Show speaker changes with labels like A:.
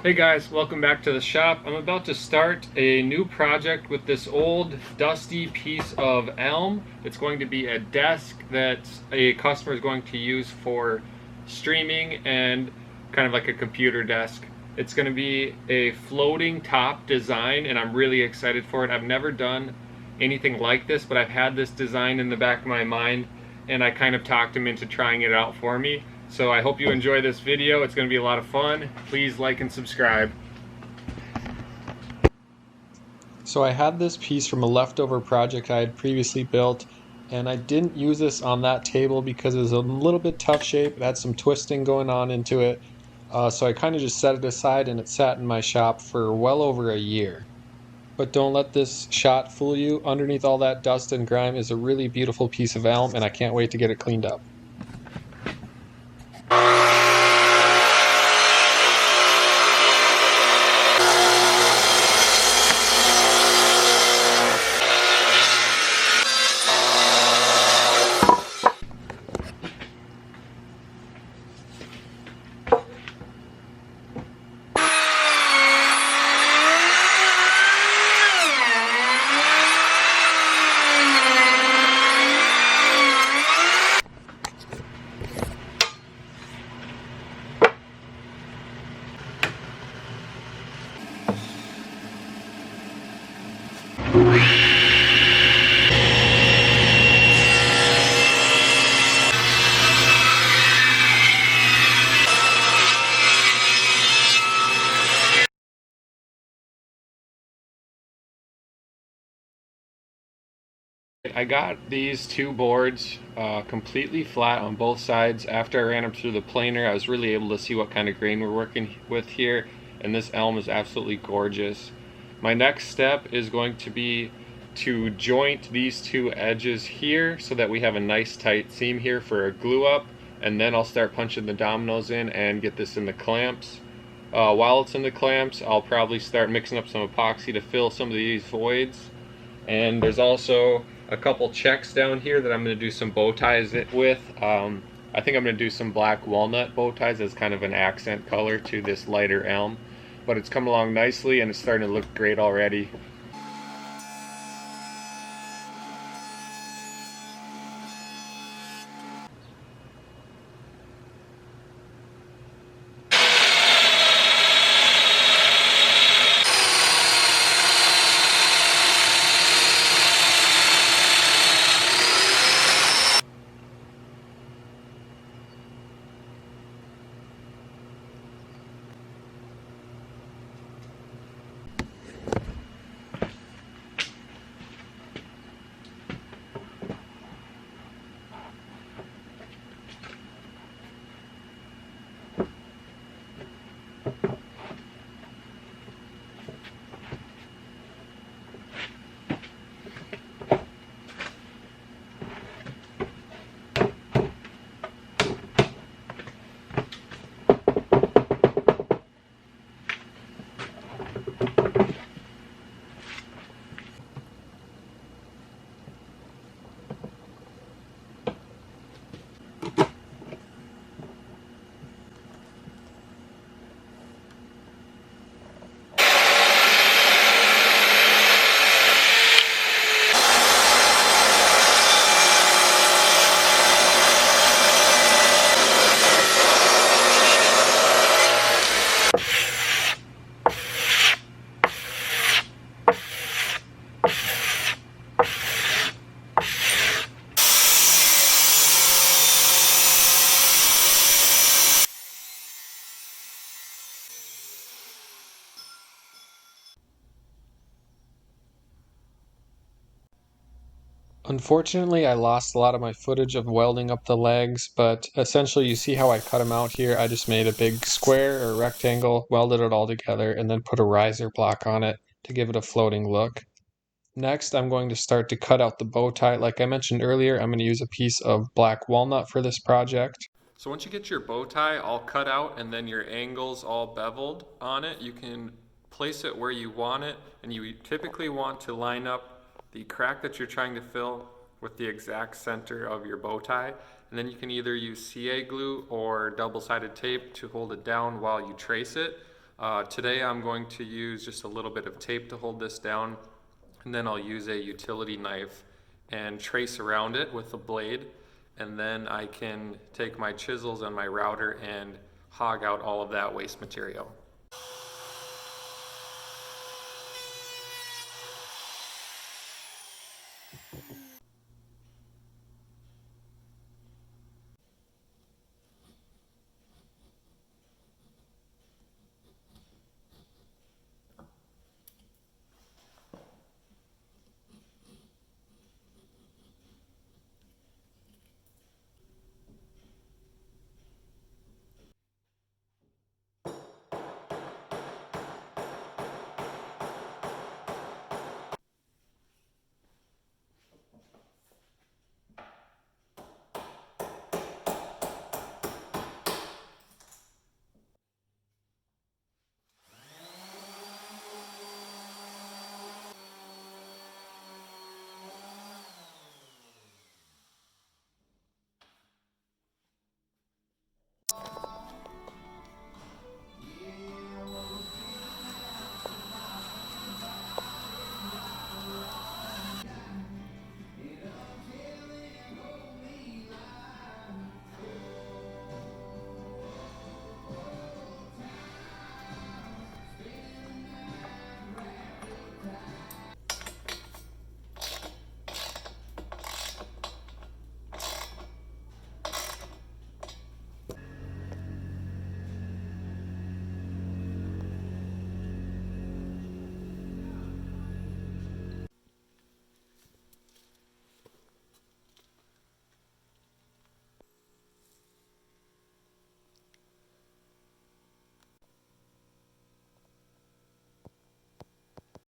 A: Hey guys, welcome back to the shop. I'm about to start a new project with this old dusty piece of elm. It's going to be a desk that a customer is going to use for streaming and kind of like a computer desk. It's going to be a floating top design and I'm really excited for it. I've never done anything like this, but I've had this design in the back of my mind and I kind of talked him into trying it out for me. So I hope you enjoy this video. It's going to be a lot of fun. Please like and subscribe.
B: So I had this piece from a leftover project I had previously built, and I didn't use this on that table because it was a little bit tough shape. It had some twisting going on into it. So I kind of just set it aside and it sat in my shop for well over a year. But don't let this shot fool you. Underneath all that dust and grime is a really beautiful piece of elm, and I can't wait to get it cleaned up.
A: I got these two boards completely flat on both sides. After I ran them through the planer, I was really able to see what kind of grain we're working with here, and this elm is absolutely gorgeous. My next step is going to be to joint these two edges here so that we have a nice tight seam here for a glue up, and then I'll start punching the dominoes in and get this in the clamps. While it's in the clamps, I'll probably start mixing up some epoxy to fill some of these voids. And there's also a couple checks down here that I'm going to do some bow ties with. I think I'm going to do some black walnut bow ties as kind of an accent color to this lighter elm. But it's come along nicely and it's starting to look great already.
B: Unfortunately, I lost a lot of my footage of welding up the legs, but essentially you see how I cut them out here. I just made a big square or rectangle, welded it all together, and then put a riser block on it to give it a floating look. Next, I'm going to start to cut out the bow tie. Like I mentioned earlier, I'm going to use a piece of black walnut for this project.
A: So once you get your bow tie all cut out and then your angles all beveled on it, you can place it where you want it, and you typically want to line up the crack that you're trying to fill with the exact center of your bow tie. And then you can either use CA glue or double-sided tape to hold it down while you trace it. Today I'm going to use just a little bit of tape to hold this down, and then I'll use a utility knife and trace around it with the blade, and then I can take my chisels and my router and hog out all of that waste material.